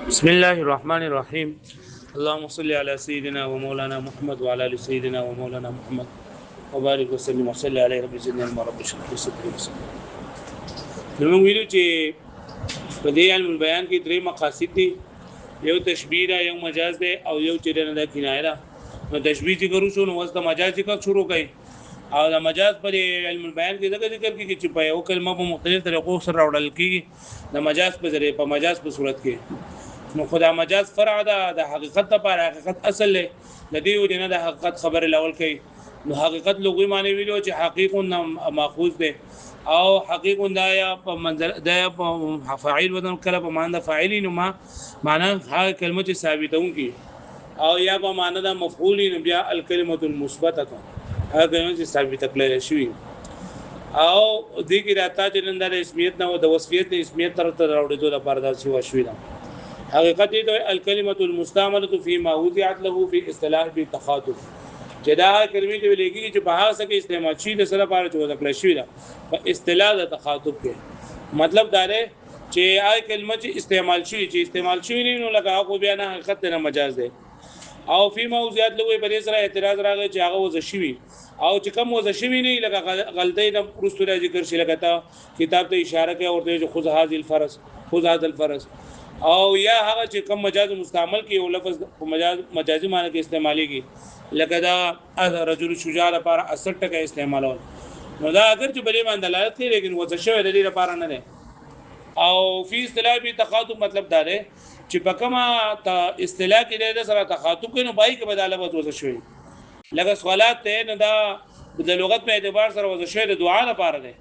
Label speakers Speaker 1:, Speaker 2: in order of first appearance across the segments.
Speaker 1: بسم الله الرحمن الرحيم اللهم صل على سيدنا ومولانا محمد وعلى ال سيدنا ومولانا محمد وبارك وسلم وصلي عليه رب زدنا علما رب اشرح لي صدري نو موږ ویلو چې په دې علم البيان کې درې مقاصد دي یو تشبیه ده یو مجاز ده او یو چې نه کنایه ده نو تشبیه چې ګورو شو نو واسطه مجاز ذکر شروع کړي او د مجاز پر علم البيان کې ذکر کیږي چې په یو کلمه په مختلف طریقو سره راوړل کیږي د مجاز په ذریعه په مجاز په صورت کې نو خدا مجاز فرع ده د حقیقت لپاره حقیقت اصل له دې وجنه د حقیقت خبر الاول کوي نو حقیقت لغوي معنی ویلو چې حقیق ماخوذ ده او حقیق دا یا په منزل د فاعل وزن کله په معنی فاعلین ما معنی هغه کلمه چې ثابتون کی او یا په معنی د مفعولین بیا الکلمه المثبته هغه کلمه چې ثابت کړل شوی او دې کې راته چې نن د اسمیت نه او د وصفیت اسمیت تر ته راوړې د پردا شوی دا حقیقت دې الکلمه المستعمله فيما وضعت له في اصطلاح بالتخاطب چې دا کلمې چې ولېږي چې په هغه څه استعمال شي د سره لپاره چې وځکل شي دا په اصطلاح د تخاطب کې مطلب دا دی چې هغه کلمه چې استعمال شي نو لکه هغه بیا نه حقیقت نه مجاز دی او فيما وضعت له په دې سره اعتراض راغی چې هغه وځ شي او چې کوم وځ شي نه لکه غلطۍ د پرستو ذکر شي لکه تا کتاب ته اشاره کوي ورته چې خذ هذا الفرس او یا هغه چې کوم مجاز مستعمل کې یو لفظ په مجازي معنی کې استعماليږي لکه دا رجل شجاع لپاره 80% استعمالول نو دا اگر چې بلې باندې دلالت کوي لیکن وځ شوی د دې لپاره نه ده او فی اصطلاح به تخاطب مطلب دا دی چې په کومه اصطلاح کې د سره تخاطب کوي نو پای کې بداله وځ شوی لکه سوالات ته نه دا د لغت په اعتبار سره وځ شوی د دعا لپاره دی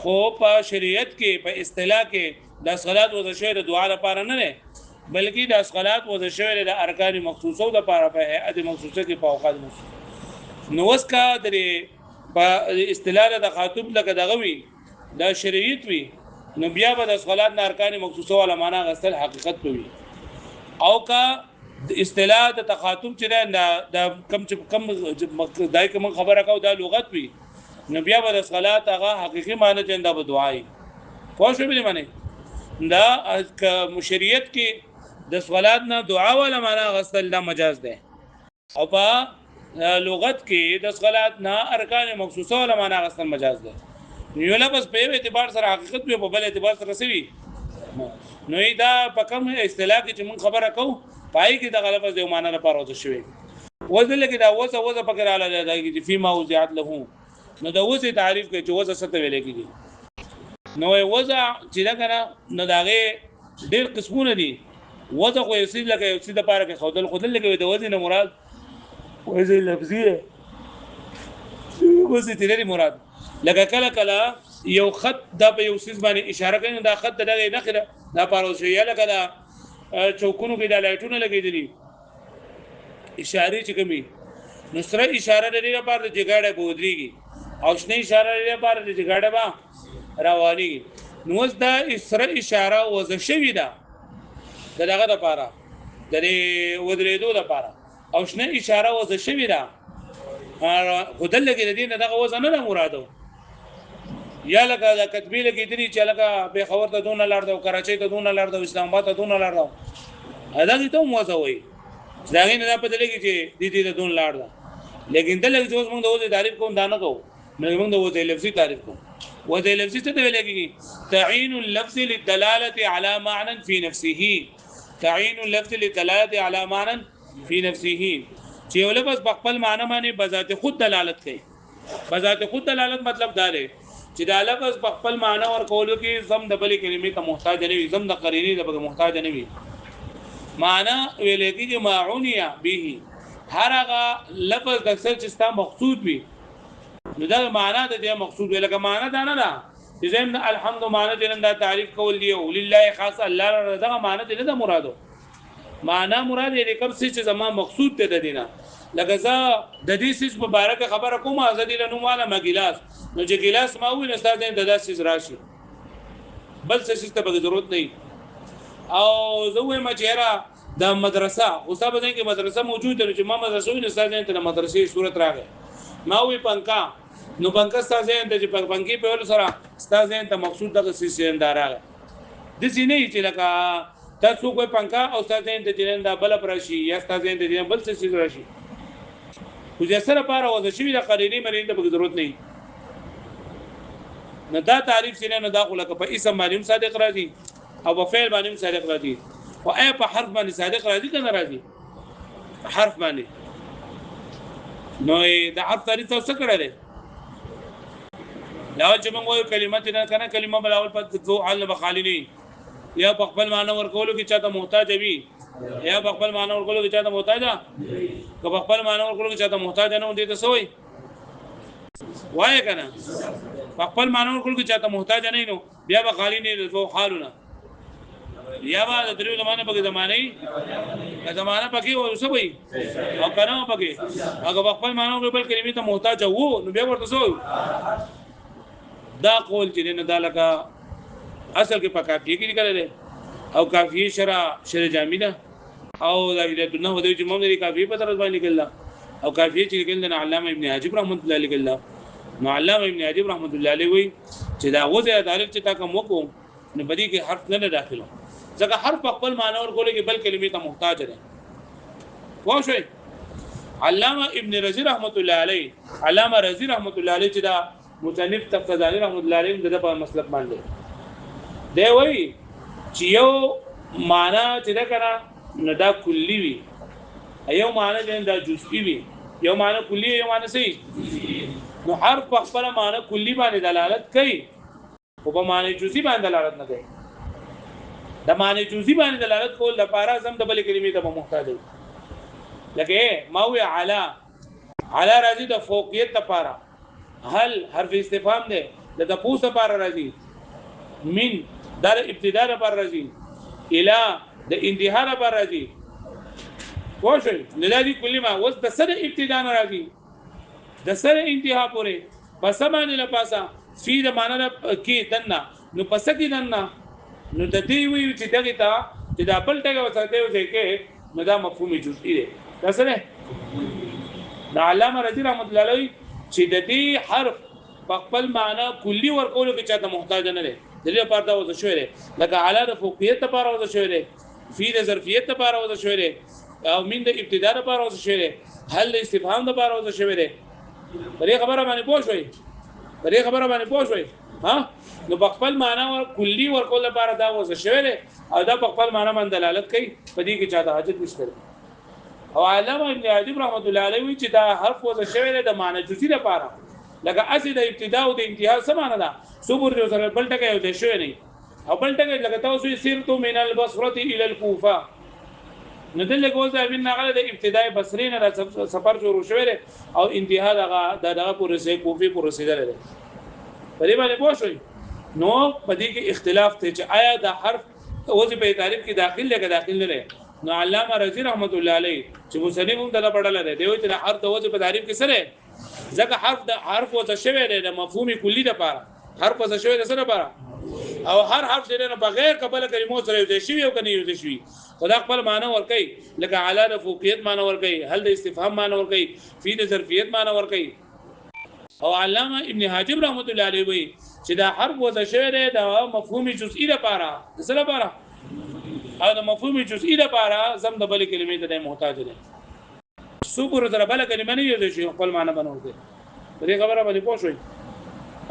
Speaker 1: خو په شریعت کې په اصطلاح کې د صلات وځ شوی د دعا لپاره نه دی بلکې د صلات وځ شوی د ارکان مخصوصو د لپاره په هيئت مخصوصه کې په اوقات مخصوص نو وسکا د په اصطلاح د خاطب لکه دغه وی د شریعت وی نو بیا به د صلات د ارکان مخصوصو ولا معنا غسل حقیقت کوي او کا د اصطلاح د تخاطب چې د کم دای کوم خبره کو د لغت وی نو بیا به د صلات هغه حقيقي معنی چنده به دعای خو شو به معنی دا مشریت کې د صلات نه دعا ولا معنا غسل دا مجاز ده او په لغت کې د صلات نه ارکان مخصوصه ولا معنا غسل مجاز ده یو لفظ په اعتبار سره حقیقت په بل اعتبار سره سوي نو دا په کوم اصطلاح کې چې مون خبره کو پای کې د لفظ یو معنا لپاره وځي شوی وځل کې دا وځه فکر علی دا کې فيما وضعت له نو دا وځي تعریف کې چې وځه ست ویل کېږي نو وځه چې دا کنه نو داغه ډېر قسمونه دي وځه خو یې سید لکه یو سید لپاره کې خودل لکه د وځي نه مراد وځي لفظي وځي تیری مراد لکه کله یو خط دا په یو سیس باندې اشاره کوي دا خط دغه نه خره دا پاره شو یا لکه دا چوکونو کې د لایټونو لګېدلي اشاره چې کومي نو سره اشاره لري لپاره چې ګاډه بودريږي او شنه اشاره لري لپاره چې ګاډه با رواني نو دا سره اشاره وځ شوی دا دغه لپاره د ودرېدو لپاره او شنه اشاره وځ شوی دا خدل کې د دې دغه وځ نه مراده یا لکه د کتبی لګې دي چې لکه به خبر ته دون لار دا کراچۍ ته دون لار دا اسلام آباد ته دون لار دا ادا کی ته موزه وای دا نه په دې کې چې دې دون لار دا لیکن دلته چې اوس موږ د وځي تعریف کوم دا نه کوو موږ د وځي لفظي تعریف کوو وځي لفظي څه دی لګي تعین اللفظ للدلاله على معنى في نفسه تعین اللفظ للدلاله على معنى في نفسه چې یو لفظ په خپل معنی باندې بذات خود دلالت کوي بذات خود دلالت مطلب دا دی چې دا لفظ په خپل معنی ور کولو کې زم د بلې کلمې ته محتاج نه وي زم د قرینې د محتاج نه وي معنی ویل کېږي معونیه به هر هغه لفظ د اکثر چې ستا مقصود وي نو دا معنی د دې مقصود وي لکه معنی دا نه ده چې زم الحمد معنی دې دا تعریف کول دی او لله خاص الله دغه معنی دې نه مرادو معنی مراد دې کوم څه چې زما مقصود ته دینه لکه زه د دې سیس مبارک خبره کوم ازدی له نو مالا مګلاس نو چې ګلاس ما وینې استاد دې د داسې راشي بل څه ته به ضرورت نه او زه وایم چې را د مدرسه اوس په دې کې مدرسه موجود ده چې ما مدرسه وینې استاد دې د مدرسې صورت راغی ما وی پنکا نو پنکا استاد دې چې پنکی په ول سره استاد دې ته مقصود دغه سیس اندار راغی د سینې چې لکه تاسو کوئی پنکا او تاسو ته جنن دا بل پرشي یا تاسو ته جنن بل څه شي راشي خو چې سره پاره وځي شي د قرینه مرید به ضرورت نه نه دا تعریف سینه نه دا خو لکه په اسم باندې صادق راځي او په فعل باندې صادق راځي او اي په حرف باندې صادق راځي کنه راځي حرف باندې نو دا حرف تعریف تاسو کړه لري لاول چې موږ وایو کلمات نه کنه کلمه بلاول په ذو حل بخالینی یا په خپل معنی ورکولو کې چاته محتاج وي یا په خپل معنی ورکولو کې چاته محتاج که په خپل معنی ورکولو کې چاته محتاج نه دي ته سوې وایي کنه په خپل معنی ورکولو کې چاته محتاج نه نو بیا بخالینی ذو حالونه یا با د درو زمانه په زمانه زمانه پکې او سوې او کنه پکې هغه په خپل معنی ورکول کلمې ته محتاج وو نو بیا ورته سوې دا قول چې نه دا لکه اصل کې پکافیه کې لیکل دي او کافیه شرع جامده او د علت نه ودی چې موږ لري کافیه په طرز باندې لیکل او کافیه چې لیکل نه علامه ابن حجب رحمت الله علیه لیکل نو علامه ابن حجب رحمت الله علیه وی چې دا غوځه تعریف چې تا کوم وکړو نو بدی کې حرف نه داخلو ځکه حرف په خپل معنی ورکول کې بل کلمې ته محتاج دي واښوي علامه ابن رزی رحمت الله علیه علامه رزی رحمت الله علیه چې دا مصنف تفضالی رحمت الله علیه د په مسلک باندې دی وی چې یو معنا چې دا کنه نه دا کلی وي یو معنا چې دا جزئی وي یو معنا کلی یو معنا صحیح نو حرف په خپل معنا کلی باندې دلالت کوي او په معنا جزئی باندې دلالت نه کوي د معنا جزئی باندې دلالت کول د پارا زم د بل کلمې ته محتاج دی لکه ما وی علی راځي د فوقیت لپاره هل حرف استفهام دی د تاسو لپاره راځي من در ابتداء لپاره راځي الى د انتها لپاره راځي واښوي نلادي کلمه وس د سره ابتداء راځي د سره انتها پورې پس باندې لپاسه فی د معنا کې دنه نو پس کې دنه نو د دې وی چې دغه ته چې د بل ټکو وسته وي کې نو دا مفهوم جزئی دی دا سره د علامه رضی رحمت الله علیه چې د دې حرف په خپل معنا کلی ورکول کې چاته محتاج نه دی د دې لپاره دا وځ شوې لکه اعلی د فوقیت لپاره وځ شوې فی د ظرفیت لپاره وځ شوې او من د ابتداء لپاره وځ شوې هل د استفهام لپاره وځ شوې پرې خبره باندې پوه شوي ها نو په خپل معنا ور کلی ورکول لپاره دا وځ شوې او دا په خپل معنا باندې دلالت کوي په دې کې چاته حاجت نشته او علامه ابن حجب رحمت الله علیه چې دا حرف وځ شوې د معنی جزئی لپاره لکه اسی د ابتداء او د انتها سمانه ده صبر جو سره بل ټکه یو د شوې نه او بل ټکه لکه تاسو سیرتو من البصره الى الكوفه نو دلته کوزه وین نغله د ابتداء بصری نه سفر شروع شوې او انتها دغه پروسه کوفی پروسه ده په دې باندې پوه شئ نو په دې کې اختلاف ته چې آیا د حرف وځي په تعریف کې داخل لګه داخل نه نو علامه رضی رحمت الله علیه چې مصنف هم دغه پړل دی دوی چې حرف د وځي په تعریف کې سره ځکه حرف وځ شوی دی د مفهوم کلی لپاره حرف وځ شوی دی سره لپاره او هر حرف چې نه بغیر قبل کلمو سره یو شي او کني یو شي خدا خپل معنی ور کوي لکه اعلی د فوقیت معنی ور کوي هل د استفهام معنی ور کوي فی د ظرفیت معنی ور کوي او علامه ابن حجب رحمت الله علیه وی چې دا حرف وځ شوی دی د مفهوم جزئی لپاره سره لپاره او د مفهوم جزئی لپاره زم د بل کلمې ته محتاج دی صبر تر بل کلمه نه یو شي خپل معنی بنول دي دې خبره باندې پوه شئ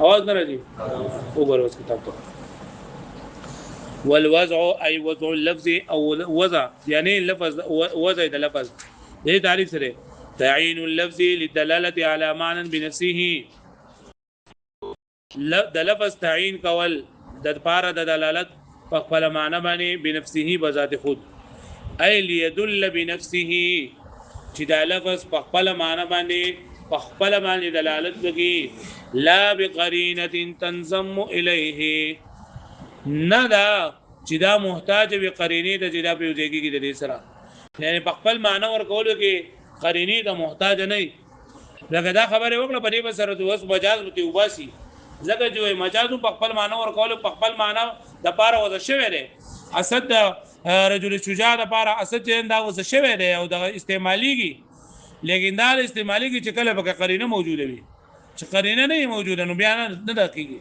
Speaker 1: आवाज نه راځي وګورئ اوس کتاب ته والوضع اي وضع اللفظ او وضع يعني لفظ وضع د لفظ دې تعریف سره تعین اللفظ للدلاله على معنى بنفسه د لفظ تعین کول د لپاره د دلالت په خپل معنی باندې بنفسه بذات خود اي ليدل بنفسه چې دا لفظ په خپل معنی باندې په خپل باندې دلالت وکړي لا بقرینه تنضم الیه نه دا چې دا محتاج به قرینه د جدا په یوځي کې د دې سره یعنی په خپل معنی ورکول کې قرینه د محتاج نه لکه دا خبره وکړه په دې سره د وس مجاز متوباسي ځکه چې مجاز په خپل معنی ورکول په خپل معنی د پاره وځ شوی دی اسد رجل شجاع د پاره اسد چې دا وځ شوی دی او د استعماليږي لیکن دا استعماليږي چې کله به قرینه موجوده وي چې قرینه نه موجوده نو بیان نه دقیقي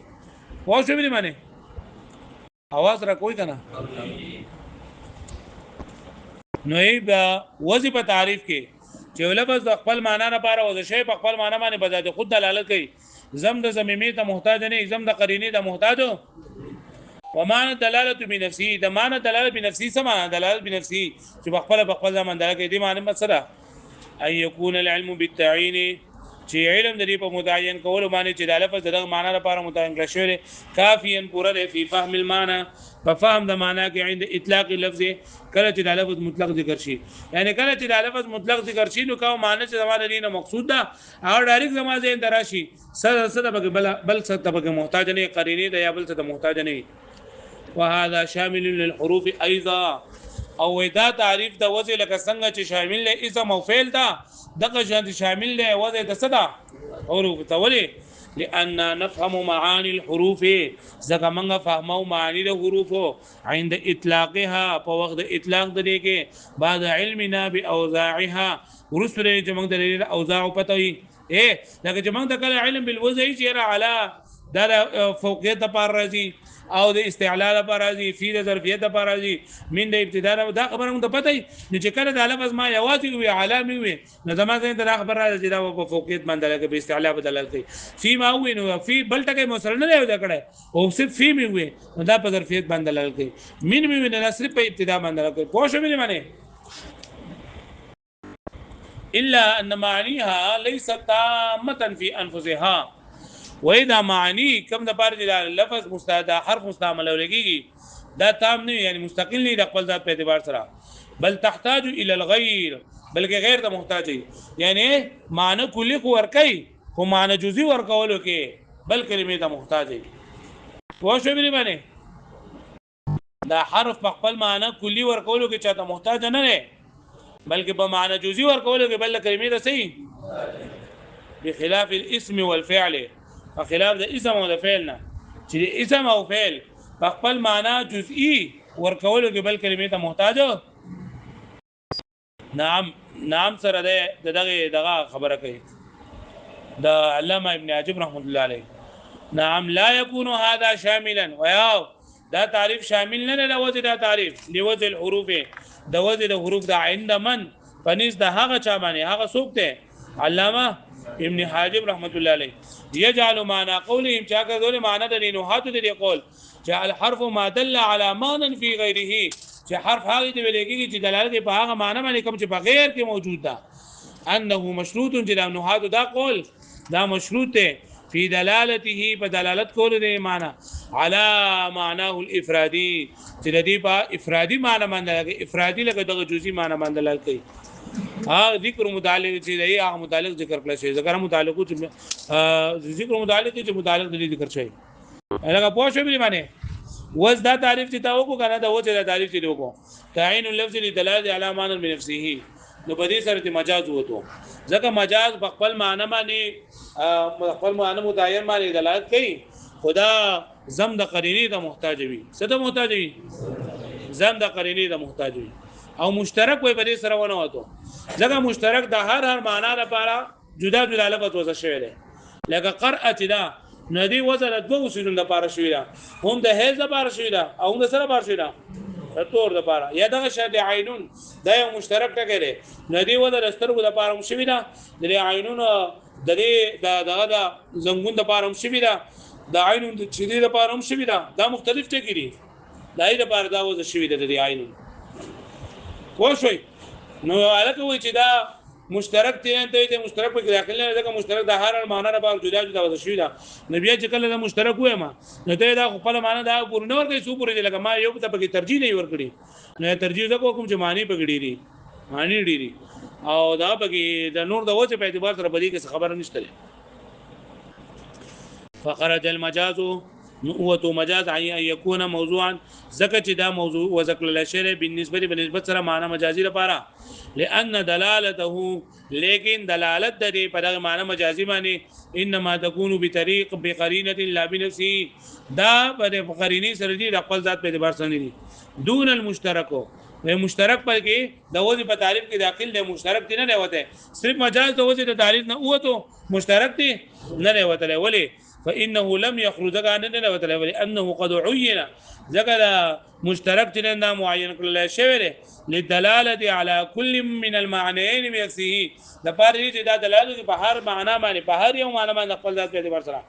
Speaker 1: واو شو به معنی आवाज را کوئی کنه نو ای با وظیفه تعریف کې چې لفظ د خپل معنا لپاره او د شی په خپل معنا باندې بذات خود دلالت کوي زم د ضمیمه ته محتاج نه زم د قرینه ته محتاج ومعنى دلاله بنفسه د معنی دلاله بنفسه سمعنى دلاله بنفسه چې خپل ځمان دلاله کوي د معنی مسله اي يكون العلم بالتعيين چې علم د دې په متعین کول باندې چې د لفظ دغه معنی لپاره متعین کړی شوی کافیاً پوره دی په فهم المعنى په فهم د معنی کې عند اطلاق اللفظ کله چې د لفظ مطلق ذکر شي یعنی کله چې د لفظ مطلق ذکر شي نو کوم معنی چې زموږ دینه مقصود ده او ډایرکټ زموږ ذهن دراشي سره بل څه ته محتاج نه قرینه ده یا بل څه ته محتاج نه وهذا شامل للحروف ايضا او دا تعریف د وضع لکه څنګه چې شامل له اسم او فعل ده دغه شان شامل له وضع د صدا حروف تولي لان نفهم معاني الحروف زکه موږ فهمو معانی د حروف عند اطلاقها په وخت اطلاق د دې کې بعد علمنا باوضاعها ورسره چې موږ د اوضاع پته وي لکه چې موږ د کله علم بالوضع چې را علا د فوقیت پر راځي او د استعلاء لپاره راځي فی د ظرفیت لپاره راځي من د ابتداء دا خبره موږ ته پته وي چې کله د لفظ ما یوازې وي علامه وي نو زما ځین ته خبر راځي دا په فوقیت باندې لکه په استعلاء بدلل کوي فی ما وي نو فی بل ټکي مسل نه دی کړه او صرف فی می وي نو دا په ظرفیت باندې لل کوي من می نه صرف په ابتداء باندې لل کوي پوه شو مې معنی الا ان معانيها ليست تامه في انفسها واذا معنی کم د پاره د لفظ مستعد حرف مستعمل ولګي دا تام نه یعنی مستقل نه د خپل ذات په اعتبار سره بل تحتاج الى الغير بلکې غیر ته محتاج یعنی معنی کلی کو ور کوي خو معنی جزئی ور کولو کې بل کلمې ته محتاج پوه شو به باندې دا حرف په خپل معنی کلی ور کولو کې چاته محتاج نه نه بلکې په معنی جزئی ور کولو کې بل کلمې ته صحیح بخلاف الاسم والفعل خلاف د اسم او د فعل نه چې اسم او فعل په خپل معنا جزئی ورکول کې بل کلمې ته محتاج نام سره دغه خبره کوي د علامه ابن عجب رحمت الله علیه نعم لا يكون هذا شاملا ويا دا تعریف شامل نه لوځي دا تعریف لوځي الحروف د وځي د حروف د عند من پنځ د هغه چا باندې هغه څوک ته علامه ابن حاجب رحمت الله علیه يجعل معنى قولهم چاګه ذول معنی د نحات د قول جعل الحرف ما دل على معنى في غيره چې حرف هغه دی ولګي چې دلالت په هغه معنی باندې کوم چې بغیر کې موجود ده انه مشروط چې د نحات دا قول دا مشروط ده في دلالته په دلالت کول دی معنی على معناه الافرادي چې د دې په افرادي معنی باندې لګي افرادي لګي دغه جزئی معنی باندې لګي ذکر متعلق چې دی هغه متعلق ذکر کړل شي ذکر متعلق چې ذکر متعلق چې متعلق د ذکر شي هغه پوه شو به معنی وز دا تعریف چې تا وکړه کنه دا و چې دا تعریف چې وکړه تعین اللفظ لدلاله علی معنی بنفسه نو په دې سره ته مجاز وته ځکه مجاز په خپل معنی باندې خپل معنی متعین باندې دلالت کوي خدا زم د قرینه ته محتاج وي څه ته محتاج وي زم د قرینه ته محتاج وي او مشترک وي په دې سره ونه وته ځکه مشترک د هر معنا لپاره جدا جدا لفظ وځه شوی دی لکه قرأت دا ندی وزن دوه اصولونو لپاره شوی دا هم د هیز لپاره شوی دا او هم د سره لپاره شوی دا تور لپاره یا دغه شرط عینون دا یو مشترک ټکی دی ندی وزن سترګو لپاره شوی دا د عینون د دغه د زنګون لپاره شوی دا د عینون د چدي لپاره شوی دا مختلف ټکی دي دای لپاره دا وزن شوی دا د عینون پوه شئ نو الکه وای چې دا مشترک ته مشترک په داخل نه ځکه مشترک د هر معنا لپاره جدا جدا وځي شوی دا نبی چې کله دا مشترک وای ما نو ته دا خپل معنا دا پور نه ورکې سو پورې لکه ما یو ته پکې ترجیح نه ورکړي نو ترجیح زکه کوم چې معنی پکړي دي معنی ډيري او دا پکې د نور د وځي په اعتبار سره بدی کې خبره نشته فخرج المجاز نوته مجاز ان يكون موضوعا زکه چې دا موضوع وذکر الاشر بالنسبه سره معنی مجازي لپاره لان دلالته لیکن دلالت د دې په معنی مجازي باندې انما تكون بطريق بقرينه لا بنفسه دا په قرینه سره دي د خپل ذات په اعتبار سره دي دون المشترک و مشترک پر کې د وځي په تعریف کې داخل دی مشترک نه وته صرف مجاز د وځي د تعریف نه وته مشترک دی نه وته ولی فانه لم يخرج عننا ولانه قد عين ذكر مشترك تندا معين كل شيء للدلاله على كل من المعنيين بنفسه لپاره چې دا دلاله په هر معنا باندې په هر یو معنا باندې خپل ذات په اعتبار سره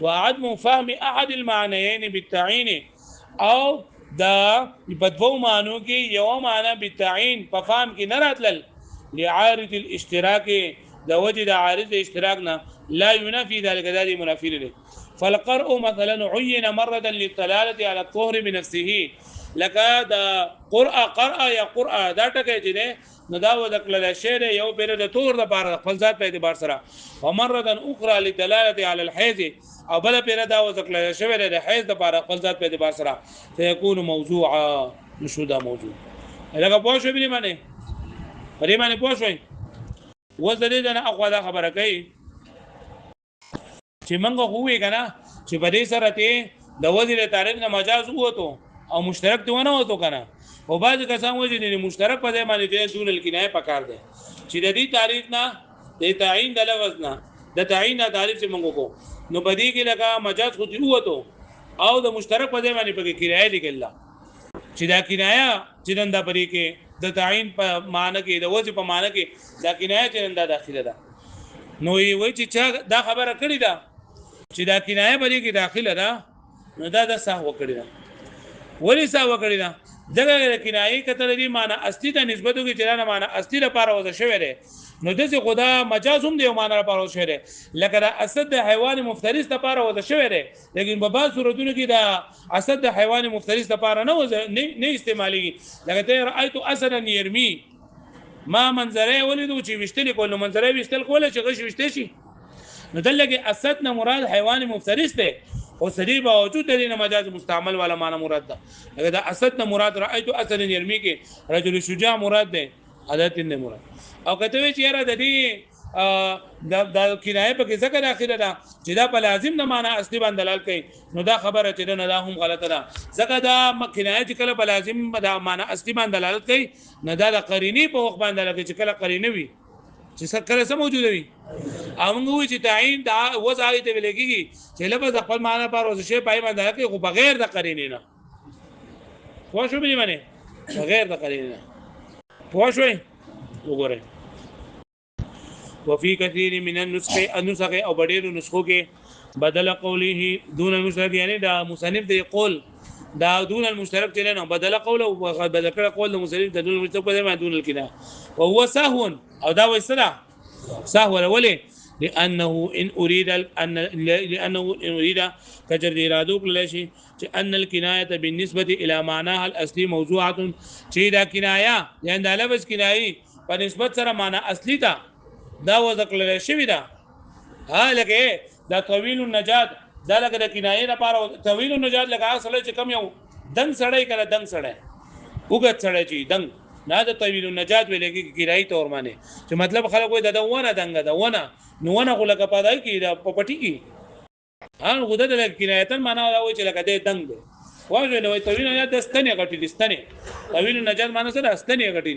Speaker 1: وعدم فهم احد المعنيين بالتعيين او دا په دوه معنو کې یو معنا بالتعيين په فهم کې نه راتلل لعارض الاشتراك د وجه د عارض اشتراک نه لا ينافي ذلك ذلك منافي له فالقرء مثلا عين مرة للدلالة على الطهر بنفسه لکه دا قرأ یا قرأ دا ټکی چې دی نو دا وذکر شعر یو پیر د طهر د بار خپل ذات په اعتبار سره ومرة اخرى للدلالة على الحيض او بل پیر دا وذکر شعر د حیض د بار خپل ذات په اعتبار سره فيكون موضوعا نشودا موضوع لکه پوه شو بلی باندې پرې باندې پوه شوي وز د دې نه اخوا دا خبره کوي چې منګه خوې کنه چې په دې سره ته د وزیر تعریف نه مجاز وته او مشترک ته ونه وته کنه او بعض کسان وایي چې مشترک په ځای باندې ته دون الکنایه پکار دی چې د دې تعریف نه د تعین د لفظ نه د تعین د تعریف چې منګو کو نو بدی کې لکه مجاز خو دی وته او د مشترک په ځای باندې پکې کنایه لیکل چې دا کنایه چې نن دا پرې کې د تعین په معنی کې د وځي په معنی کې دا کنایه چې نن دا داخله ده نو وی چې دا خبره کړی ده چې دا کنایه بلې کې داخله ده نو دا د سهو کړی ده ولی سهو کړی ده دغه کنایه کته لري معنی اصلي ته نسبت وکړي چې دا معنی اصلي لپاره وځ شوی دی نو دغه خدا مجاز هم دی معنی لپاره وځ شوی دی لکه دا اسد حیوان مفترس لپاره وځ شوی دی لیکن په بعض صورتونو کې دا اسد حیوان مفترس لپاره نه استعمالي لکه ته رأيت اسدا يرمي ما منظره ولیدو چې وشتل کول نو منظره وشتل کول چې غش وشته شي نو دلته اسد نه مراد حیوان مفترس دی او سړي باوجود د دې مجاز مستعمل والا معنی مراد ده اگر دا اسد نه مراد رأيت اسد يرمي کې رجل شجاع مراد ده عادت نه مراد او کته چې یاره د دې د کنایه په کې څه داخله ده چې دا په لازم نه معنی اصلي باندې دلال کوي نو دا خبره چې نه دا هم غلطه ده ځکه دا کنایه چې کله په لازم دا معنی اصلي باندې دلالت کوي نه دا د قرینی په وخت باندې لکه چې کله قرینه وي چې کله سم موجوده وي امغه چې تعین دا وځای ته ولګي چې لفظ خپل معنی پر وځي شی پای باندې کوي خو بغیر د قرینې نه خو شو به معنی بغیر د قرینې نه خو شوي وګورئ وفي كثير من النسخ او بدير نسخو کې بدل قوله دون المشترك یعنی دا مصنف دی قول دا دون المشترك تلنا بدل قوله بدل کړه قول د مصنف د دون المشترك په ځای دون الكنا وهو سهو او دا وسره سهو الاولي لانه ان اريد كجر ارادو کله شي چې ان الكنايه بالنسبه الى معناها الاصلي موضوعه چې دا کنایه یعنی دا لفظ کنایي په نسبت سره معنی اصلي تا دا وذکر شوی دا ها لکه دا طویل النجات دا لکه د کنایه لپاره طویل النجات لکه اصله چې کم یو دنګ سړی کړه دنګ سړی وګت سړی چې دنګ نه د طویل النجات ویلګي کنایي تور باندې چې مطلب خلک وای دا ونه دنګ دا ونه نو ونه غلګه پدای کی دا پپټی کی ان غوډه د کنایتن معنا دا وای چې لکه دې دنګ دی واجه نو طویل النجات دستنه غټی دستنه طویل النجات معنا سره دستنه غټی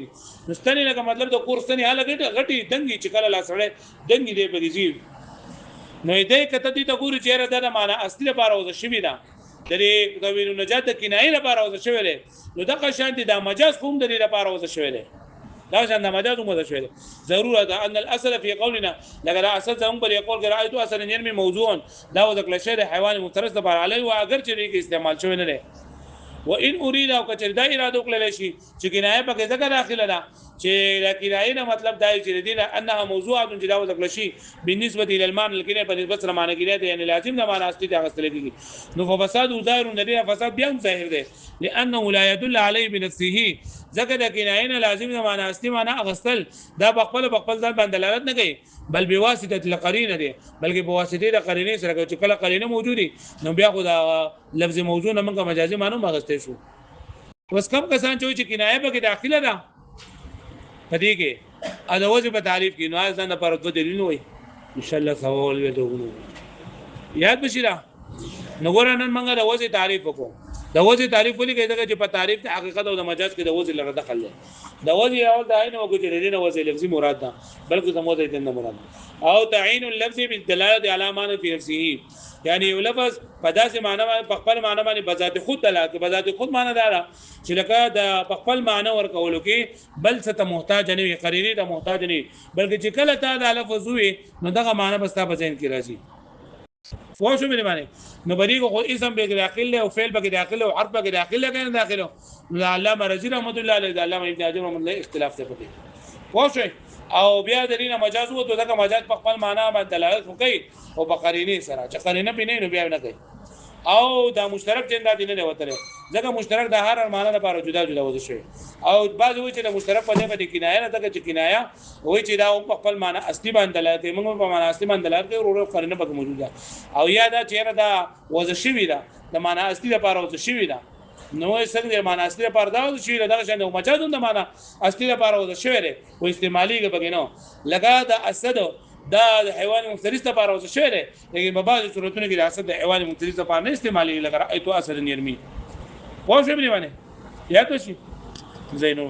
Speaker 1: دستنه لکه مطلب د کورستنه حاله غټی دنګي چې کله لا سره دنګي دی په دې نو دې کته دې ته ګوري چې را د معنا اصلي لپاره وځ شوی دا د طویل النجات د کنایه لپاره وځ شوی دی نو دغه شانتي دا مجاز کوم د دې لپاره وځ شوی دی دا شان د مجاز وځ شوی دی ضرورت ان الاصل في قولنا لکه اصل زمون بل یقول رأيت اصلا يرمي موضوع دا وذکر شی حیوان مفترس لپاره علی او اگر چې کې استعمال شوی نه دی وان اريد او کچر دا اراده وکړل شي چې کنایه په کې ځکه داخله ده چې د کنایه نه مطلب دا چې دینه انها موضوعه جدا وذکر شي بالنسبه الى المعنى الكنایه په نسبت سره معنی کېږي یعنی لازم د معنی اصلي د غسل کېږي نو فساد ظاهر ندی فساد بیا هم ظاهر دی لانه لا يدل عليه بنفسه ځکه د کنایه نه لازم د معنی اصلي معنی غسل دا بخپل ځان باندې دلالت نه کوي بل بواسطه القرینه دی بلکې بواسطه د قرینه سره چې کله قرینه موجودي نو بیا خو دا لفظ موضوع نه موږ مجازي معنی مغسته شو اوس کم کسان چې کنایه په کې داخله ده پدې کې ادوځي په تعریف کې نو ځان پر د دلیل وي ان شاء الله سوال وي ته یاد بشي دا نو ګورنن موږ د وځي تعریف وکړو د وجه تعریف ولي کوي چې په تعریف د حقیقت او د مجاز کې د وجه لره دخل دی د وجه اول د عین او کې د وجه لفظي مراد ده بلکې د موضوع د مراد او تعین اللفظ بالدلاله على معنى في نفسه یعنی یو لفظ په داسې معنی په خپل معنی باندې بذات خود دلالت بذات خود معنی دار چې لکه د خپل معنی ورکولو کې بل څه ته محتاج نه وي قرینه ته محتاج نه بلکې چې کله تا د لفظ وي نو دغه معنی بس تا په ذهن کې راځي فو شو مې معنی نو بری کو اسم به داخل او فعل به داخل او حرف به داخل کنه داخل نو علامه رضی رحمت الله علیه علامه ابن حجر رحمت الله اختلاف ته پدې فو شو او بیا درینه مجاز وو دغه مجاز په خپل معنی باندې دلالت کوي او بقرینه سره چې قرینه پینې نو بیا نه کوي او دا مشترک جنات نه وتره ځکه مشترک د هر معنی لپاره جدا جدا وځي شي او بعض وایي چې د مشترک په ځای باندې کنایه نه ده چې کنایه وایي چې دا په خپل معنی اصلي باندې دلالت کوي موږ په معنی اصلي باندې دلالت کوي ورو قرینه پکې موجوده او یا دا چې دا وځي شي دا د معنی اصلي لپاره وځي شي دا نو څنګه د معنی اصلي لپاره دا وځي شي دا شنه مجاز د معنی اصلي لپاره وځي شي لري او استعمالي کې بګینو لگا د اسد دا حیوان مفترس لپاره وځي شي لري لیکن په بعض صورتونو کې د اسد د حیوان مفترس لپاره نه استعمالي لګره ایتو اسد نرمي واو شي باندې یا تو شي زینو